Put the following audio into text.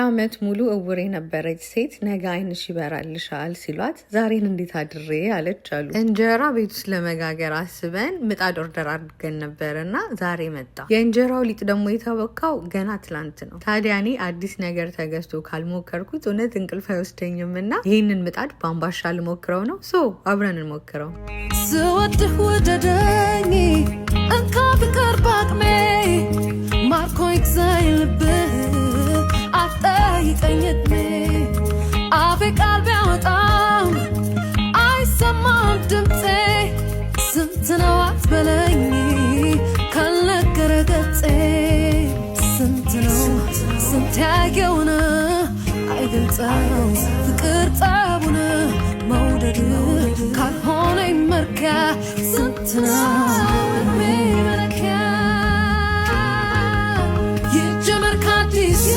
ዓመት ሙሉ እውር የነበረች ሴት ነገ ዓይንሽ ይበራልሻል ሲሏት ዛሬን እንዴት አድሬ አለች አሉ። እንጀራ ቤት ውስጥ ለመጋገር አስበን ምጣድ ኦርደር አድርገን ነበርና ዛሬ መጣ። የእንጀራው ሊጥ ደግሞ የተቦካው ገና ትላንት ነው። ታዲያ እኔ አዲስ ነገር ተገዝቶ ካልሞከርኩት እውነት እንቅልፍ አይወስደኝም እና ይህንን ምጣድ በአምባሻ ልሞክረው ነው። አብረን እንሞክረው። ስወድህ ውደደኝ እንካ ፍቅር ባቅሜ ማርኮኝ ግዛኝ ልብህ አትጠይቀኝ እድሜ አፌ ቃል ቢያወጣም አይሰማም ድምፄ ስንት ነው አትበለኝ ካልነገረ ገፄ ስንት ነው ስንት ያየውን አይገልጸው ፍቅር ጠቡን መውደድ ካልሆነ መርኪያ ስንት ነው መለኪያ ይጀመር ከአዲሱ